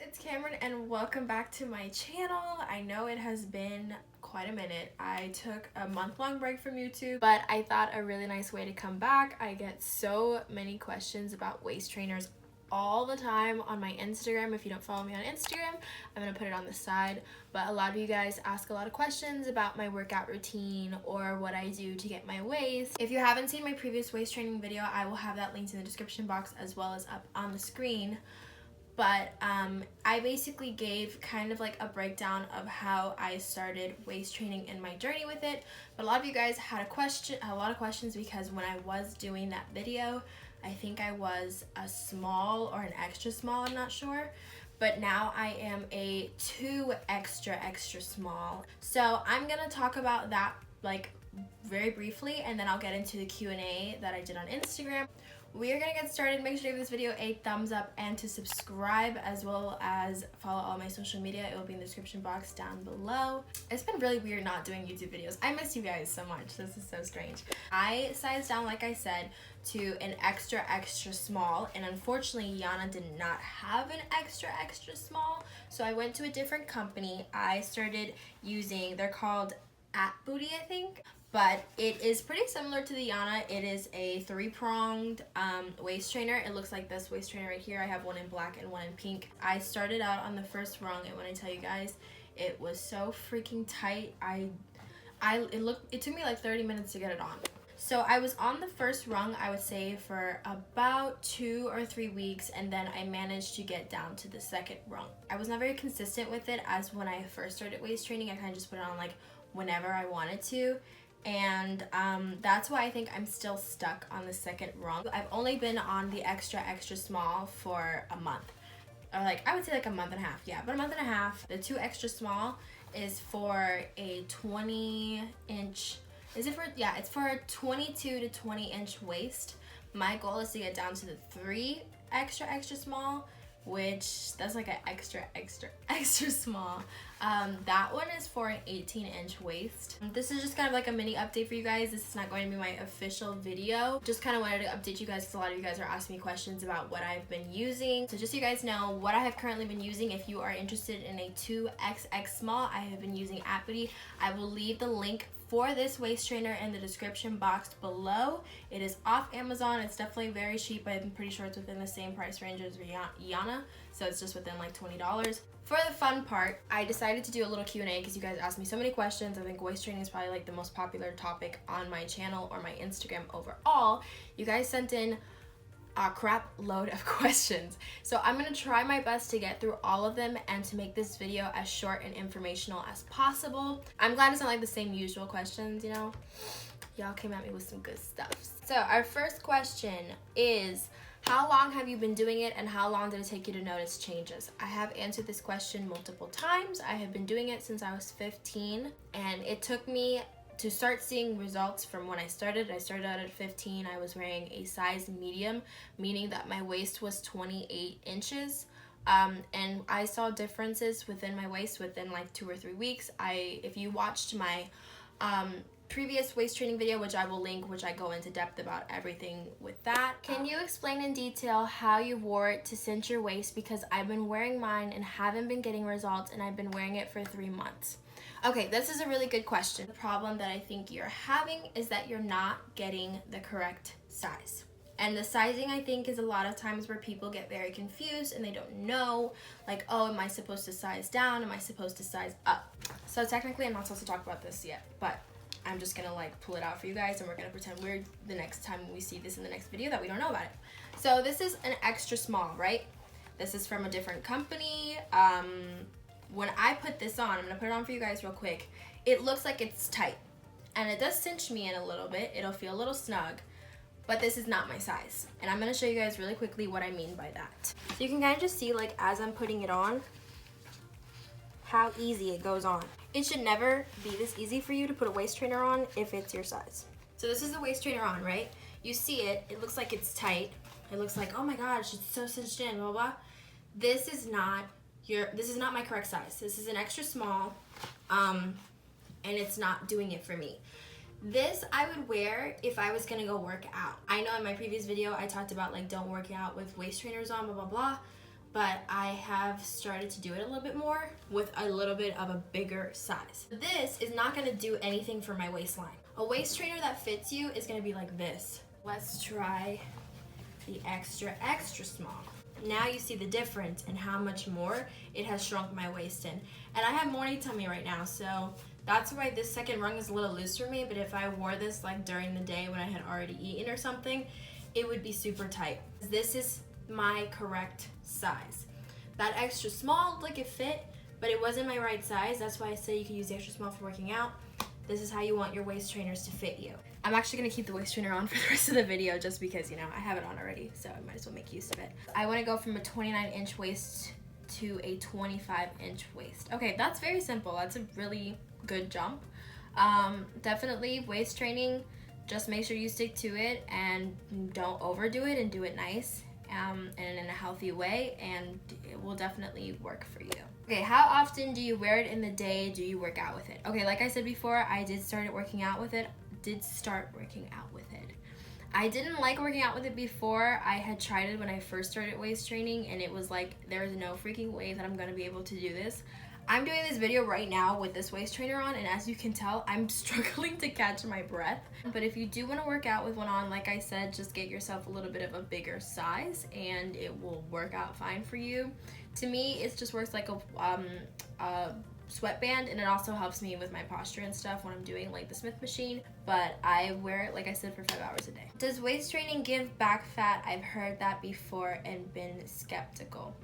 it's Kamrin and welcome back to my channel. I know it has been quite a minute. I took a month-long break from YouTube, but I thought a really nice way to come back. I get so many questions about waist trainers all the time on my Instagram. If you don't follow me on Instagram, I'm gonna put it on the side, but a lot of you guys ask a lot of questions about my workout routine or what I do to get my waist. If you haven't seen my previous waist training video, I will have that linked in the description box as well as up on the screen. But I basically gave kind of like a breakdown of how I started waist training and my journey with it. But a lot of you guys had a lot of questions because when I was doing that video, I think I was a small or an extra small, I'm not sure. But now I am a 2 extra small. So I'm gonna talk about that like very briefly, and then I'll get into the Q&A that I did on Instagram. We are gonna get started. Make sure to give this video a thumbs up and to subscribe, as well as follow all my social media. It will be in the description box down below. It's been really weird not doing YouTube videos. I miss you guys so much. This is so strange. I sized down, like I said, to an extra small, and unfortunately Yana did not have an extra small, so I went to a different company. I started using, they're called At Booty, I think. But it is pretty similar to the Yana. It is a 3-pronged waist trainer. It looks like this waist trainer right here. I have one in black and one in pink. I started out on the first rung, and when I tell you guys, it was so freaking tight. It took me like 30 minutes to get it on. So I was on the first rung, I would say, for about 2 or 3 weeks, and then I managed to get down to the second rung. I was not very consistent with it, as when I first started waist training, I kind of just put it on like whenever I wanted to. And that's why I think I'm still stuck on the second rung. I've only been on the extra small for a month, or like I would say like a month and a half. Yeah, but a month and a half. The 2 extra small is for a 20-inch. Is it for? Yeah, it's for a 22 to 20-inch waist. My goal is to get down to the 3 extra small, which that's like an extra small. That one is for an 18-inch waist. This is just kind of like a mini update for you guys. This is not going to be my official video. Just kind of wanted to update you guys because a lot of you guys are asking me questions about what I've been using. So just so you guys know what I have currently been using, if you are interested in a 2XX small, I have been using At Booty. I will leave the link for this waist trainer in the description box below. It is off Amazon. It's definitely very cheap. I'm pretty sure it's within the same price range as Yana, so it's just within like $20. For the fun part, I decided to do a little Q&A because you guys asked me so many questions. I think waist training is probably like the most popular topic on my channel or my Instagram overall. You guys sent in a crap load of questions, so I'm gonna try my best to get through all of them and to make this video as short and informational as possible. I'm glad it's not like the same usual questions, you know. Y'all came at me with some good stuff. So our first question is, how long have you been doing it, and how long did it take you to notice changes? I have answered this question multiple times. I have been doing it since I was 15, and it took me to start seeing results from when I started. I started out at 15. I was wearing a size medium, meaning that my waist was 28 inches. And I saw differences within my waist within like 2 or 3 weeks. If you watched my previous waist training video, which I will link, which I go into depth about everything with that. Can you explain in detail how you wore it to cinch your waist? Because I've been wearing mine and haven't been getting results, and I've been wearing it for 3 months. Okay, this is a really good question. The problem that I think you're having is that you're not getting the correct size. And the sizing, I think, is a lot of times where people get very confused and they don't know, like, oh, am I supposed to size down? Am I supposed to size up? So technically, I'm not supposed to talk about this yet, but I'm just gonna like pull it out for you guys, and we're gonna pretend we're the next time we see this in the next video that we don't know about it. So this is an extra small, right? This is from a different company. When I put this on, I'm gonna put it on for you guys real quick. It looks like it's tight, and it does cinch me in a little bit. It'll feel a little snug, but this is not my size. And I'm gonna show you guys really quickly what I mean by that. So you can kind of just see, like, as I'm putting it on, how easy it goes on. It should never be this easy for you to put a waist trainer on if it's your size. So this is the waist trainer on, right? You see it, it looks like it's tight. It looks like, oh my gosh, it's so cinched in, blah, blah. This is not my correct size. This is an extra small, and it's not doing it for me. This I would wear if I was gonna go work out. I know in my previous video I talked about like don't work out with waist trainers on, blah, blah, blah. but I have started to do it a little bit more with a little bit of a bigger size. This is not gonna do anything for my waistline. A waist trainer that fits you is gonna be like this. Let's try the extra small. Now you see the difference in how much more it has shrunk my waist in. And I have morning tummy right now, so that's why this second rung is a little loose for me, but if I wore this like during the day when I had already eaten or something, it would be super tight. This is my correct size. That extra small looked like it fit, but it wasn't my right size. That's why I say you can use the extra small for working out. This is how you want your waist trainers to fit you. I'm actually gonna keep the waist trainer on for the rest of the video just because, you know, I have it on already, so I might as well make use of it. I wanna go from a 29-inch waist to a 25-inch waist. Okay, that's very simple. That's a really good jump. Definitely waist training, just make sure you stick to it and don't overdo it and do it nice and in a healthy way, and it will definitely work for you. Okay, how often do you wear it in the day? Do you work out with it? Okay, like I said before, I did start working out with it. I didn't like working out with it before. I had tried it when I first started waist training, and it was like, there's no freaking way that I'm gonna be able to do this. I'm doing this video right now with this waist trainer on, and as you can tell, I'm struggling to catch my breath. But if you do want to work out with one on, like I said, just get yourself a little bit of a bigger size and it will work out fine for you. To me, it just works like a sweatband, and it also helps me with my posture and stuff when I'm doing like the Smith machine, but I wear it, like I said, for 5 hours a day. Does waist training give back fat? I've heard that before and been skeptical.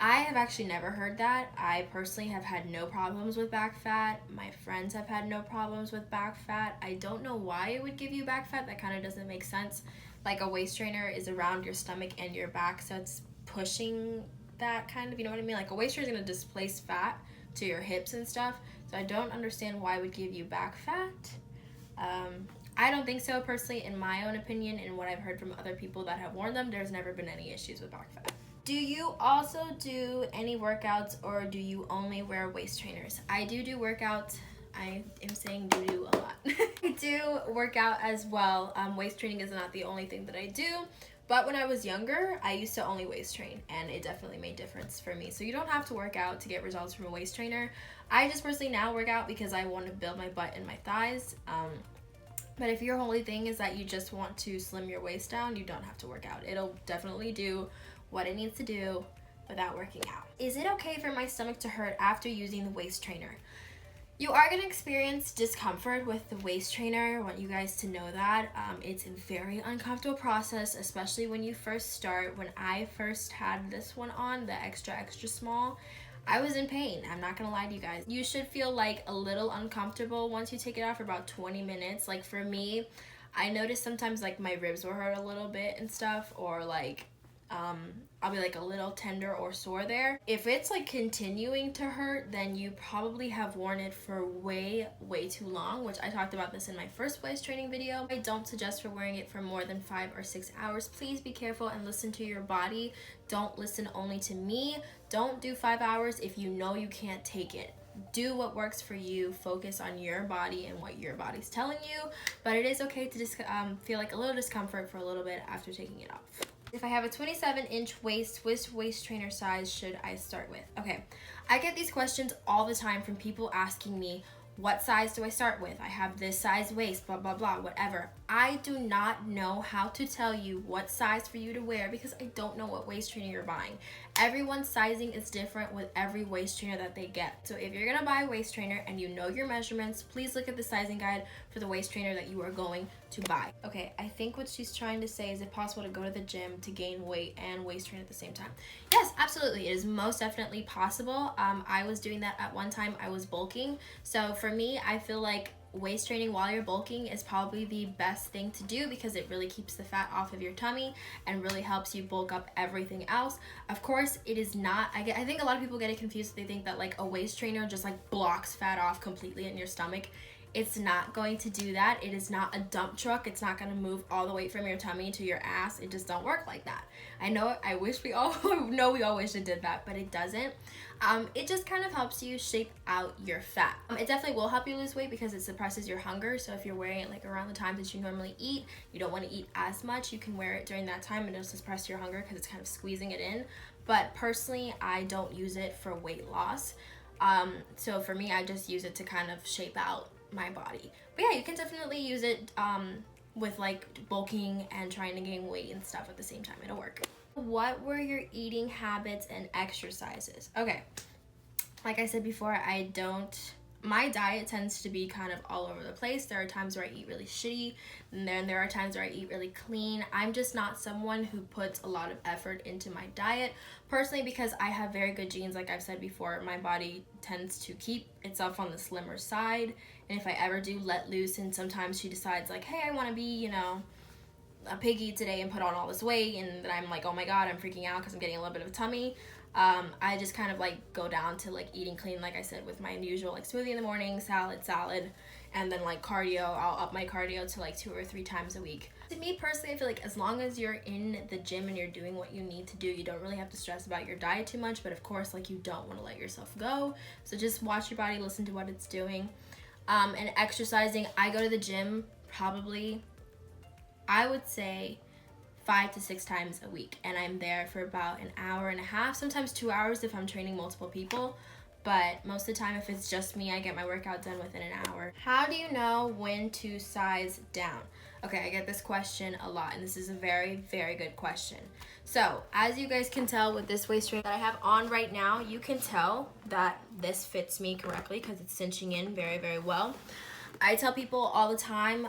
I have actually never heard that. I personally have had no problems with back fat. My friends have had no problems with back fat. I don't know why it would give you back fat. That kind of doesn't make sense. Like, a waist trainer is around your stomach and your back, so it's pushing that kind of, you know what I mean? Like, a waist trainer is going to displace fat to your hips and stuff, so I don't understand why it would give you back fat. I don't think so personally, in my own opinion, and what I've heard from other people that have worn them, there's never been any issues with back fat. Do you also do any workouts, or do you only wear waist trainers? I do workouts. I am saying do a lot. I do work out as well. Waist training is not the only thing that I do, but when I was younger, I used to only waist train, and it definitely made a difference for me. So you don't have to work out to get results from a waist trainer. I just personally now work out because I want to build my butt and my thighs. But if your only thing is that you just want to slim your waist down, you don't have to work out. It'll definitely do what it needs to do without working out. Is it okay for my stomach to hurt after using the waist trainer? You are going to experience discomfort with the waist trainer. I want you guys to know that. It's a very uncomfortable process, especially when you first start. When I first had this one on, the extra small, I was in pain. I'm not gonna lie to you guys. You should feel like a little uncomfortable once you take it off for about 20 minutes. Like, for me, I noticed sometimes like my ribs will hurt a little bit and stuff, or like I'll be like a little tender or sore there. If it's like continuing to hurt, then you probably have worn it for way too long, which I talked about this in my first waist training video. I don't suggest for wearing it for more than 5 or 6 hours. Please be careful and listen to your body. Don't listen only to me. Don't do 5 hours if you know you can't take it. Do what works for you. Focus on your body and what your body's telling you, but it is okay to just feel like a little discomfort for a little bit after taking it off. If I have a 27-inch waist, which waist trainer size should I start with? Okay, I get these questions all the time from people asking me, what size do I start with? I have this size waist, blah, blah, blah, whatever. I do not know how to tell you what size for you to wear because I don't know what waist trainer you're buying. Everyone's sizing is different with every waist trainer that they get. So if you're gonna buy a waist trainer and you know your measurements, please look at the sizing guide for the waist trainer that you are going to buy. Okay, I think what she's trying to say is it possible to go to the gym to gain weight and waist train at the same time? Yes, absolutely. It is most definitely possible. I was doing that at one time. I was bulking. So for me, I feel like waist training while you're bulking is probably the best thing to do because it really keeps the fat off of your tummy and really helps you bulk up everything else. Of course, it is not, I think a lot of people get it confused. They think that like a waist trainer just like blocks fat off completely in your stomach. It's not going to do that. It is not a dump truck. It's not going to move all the weight from your tummy to your ass. It just don't work like that. I know, I wish we all know, we all wish it did that, but it doesn't. It just kind of helps you shape out your fat. It definitely will help you lose weight because it suppresses your hunger. So if you're wearing it like around the time that you normally eat, you don't want to eat as much, you can wear it during that time and it'll suppress your hunger because it's kind of squeezing it in. but personally I don't use it for weight loss. So for me, I just use it to kind of shape out my body. But yeah, you can definitely use it with like bulking and trying to gain weight and stuff at the same time. It'll work. What were your eating habits and exercises? Okay, like I said before, my diet tends to be kind of all over the place. There are times where I eat really shitty, and then there are times where I eat really clean. I'm just not someone who puts a lot of effort into my diet, personally, because I have very good genes. Like I've said before, my body tends to keep itself on the slimmer side, and if I ever do let loose and sometimes she decides like, hey, I want to be, you know, a piggy today and put on all this weight, and then I'm like, oh my god, I'm freaking out because I'm getting a little bit of a tummy. I just kind of like go down to like eating clean, like I said, with my usual like smoothie in the morning, salad, and then like cardio. I'll up my cardio to like 2 or 3 times a week. To me personally, I feel like as long as you're in the gym and you're doing what you need to do, you don't really have to stress about your diet too much. But of course, like, you don't want to let yourself go, so just watch your body, listen to what it's doing. And exercising, I go to the gym probably, I would say, 5 to 6 times a week, and I'm there for about an hour and a half, sometimes 2 hours if I'm training multiple people, but most of the time if it's just me, I get my workout done within an hour. How do you know when to size down? Okay, I get this question a lot, and this is a very, very good question. So as you guys can tell with this waist trainer that I have on right now, you can tell that this fits me correctly because it's cinching in very, very well. I tell people all the time,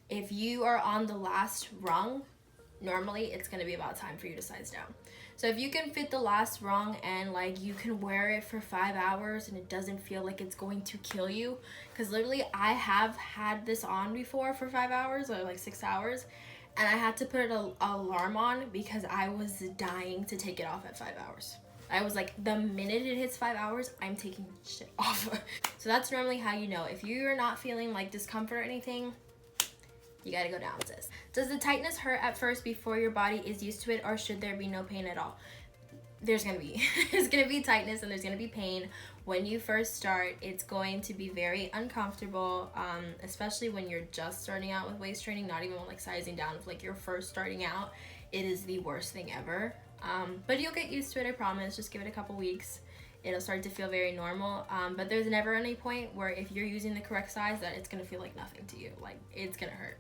if you are on the last rung, normally it's going to be about time for you to size down. So if you can fit the last rung and like you can wear it for 5 hours and it doesn't feel like it's going to kill you, because literally I have had this on before for 5 hours or like 6 hours, and I had to put an alarm on because I was dying to take it off at 5 hours. I was like, the minute it hits 5 hours, I'm taking shit off. So that's normally how you know. If you're not feeling like discomfort or anything, you gotta go down, sis. Does the tightness hurt at first before your body is used to it, or should there be no pain at all? There's gonna be. There's gonna be tightness and there's gonna be pain. When you first start, it's going to be very uncomfortable, especially when you're just starting out with waist training, not even like sizing down. If like you're first starting out, it is the worst thing ever. But you'll get used to it, I promise. Just give it a couple weeks. It'll start to feel very normal, but there's never any point where if you're using the correct size that it's gonna feel like nothing to you. Like, it's gonna hurt.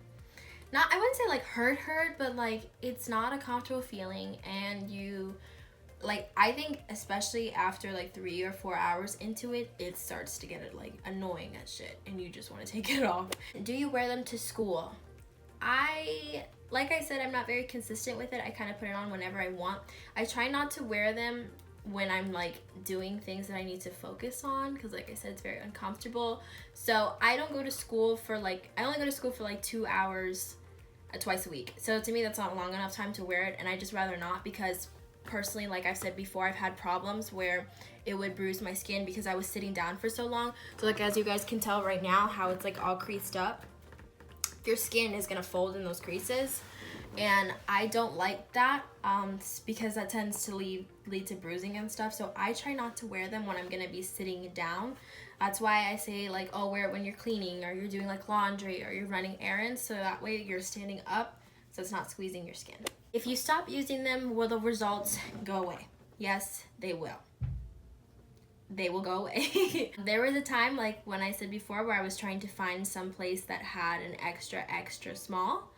Not, I wouldn't say like hurt, but like it's not a comfortable feeling, and you, like, I think especially after like 3 or 4 hours into it, it starts to get like annoying as shit, and you just want to take it off. Do you wear them to school? Like I said, I'm not very consistent with it. I kind of put it on whenever I want. I try not to wear them when I'm like doing things that I need to focus on, because like I said, it's very uncomfortable. So I don't go to school for like, I only go to school for like 2 hours twice a week. So to me, that's not long enough time to wear it, and I just rather not, because personally, like I've said before, I've had problems where it would bruise my skin because I was sitting down for so long. So like, as you guys can tell right now, how it's like all creased up, your skin is gonna fold in those creases, and I don't like that, because that tends to lead to bruising and stuff. So I try not to wear them when I'm gonna be sitting down. That's why I say like, oh, wear it when you're cleaning or you're doing like laundry or you're running errands, so that way you're standing up so it's not squeezing your skin. If you stop using them, will the results go away? Yes, they will. They will go away. There was a time, like when I said before, where I was trying to find some place that had an extra small.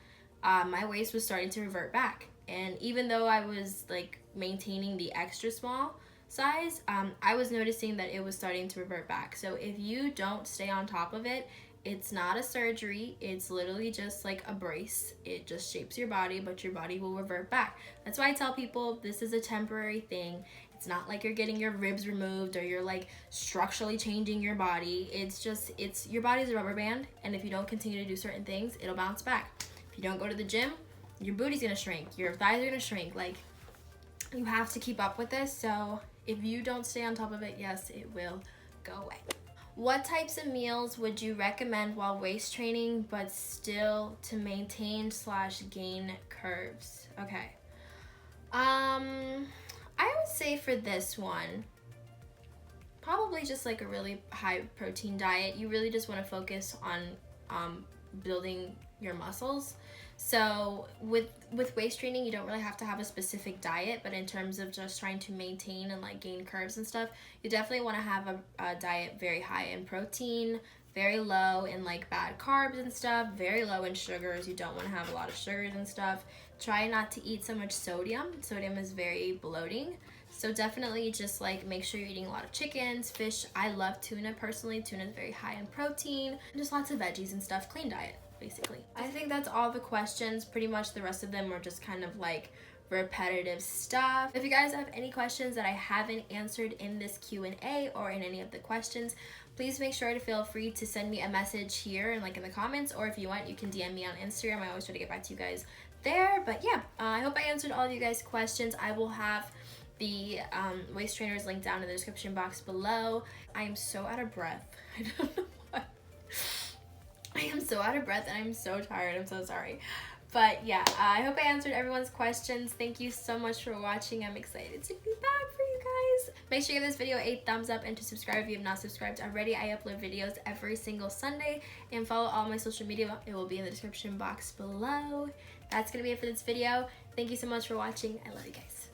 My waist was starting to revert back, and even though I was like maintaining the extra small size, I was noticing that it was starting to revert back. So if you don't stay on top of it, it's not a surgery, it's literally just like a brace. It just shapes your body, but your body will revert back. That's why I tell people this is a temporary thing. It's not like you're getting your ribs removed or you're like structurally changing your body. It's your body's a rubber band, and if you don't continue to do certain things, it'll bounce back. If you don't go to the gym, your booty's gonna shrink, your thighs are gonna shrink. Like, you have to keep up with this. So if you don't stay on top of it, yes, it will go away. What types of meals would you recommend while waist training but still to maintain/gain curves? Okay. I would say for this one, probably just like a really high protein diet. You really just want to focus on building your muscles. So with waist training, you don't really have to have a specific diet, but in terms of just trying to maintain and like gain curves and stuff, you definitely want to have a diet very high in protein, very low in like bad carbs and stuff, very low in sugars. You don't want to have a lot of sugars and stuff. Try not to eat so much sodium. Sodium is very bloating. So definitely just like make sure you're eating a lot of chickens, fish. I love tuna personally. Tuna is very high in protein, and just lots of veggies and stuff. Clean diet, basically. I think that's all the questions. Pretty much the rest of them were just kind of like repetitive stuff. If you guys have any questions that I haven't answered in this Q&A or in any of the questions, please make sure to feel free to send me a message here and like in the comments, or if you want, you can DM me on Instagram. I always try to get back to you guys there. But yeah, I hope I answered all of you guys' questions. I will have the waist trainers linked down in the description box below. I am so out of breath. I don't know why. I am so out of breath and I'm so tired. I'm so sorry. But yeah, I hope I answered everyone's questions. Thank you so much for watching. I'm excited to be back for you guys. Make sure you give this video a thumbs up and to subscribe if you have not subscribed already. I upload videos every single Sunday, and follow all my social media. It will be in the description box below. That's gonna be it for this video. Thank you so much for watching. I love you guys.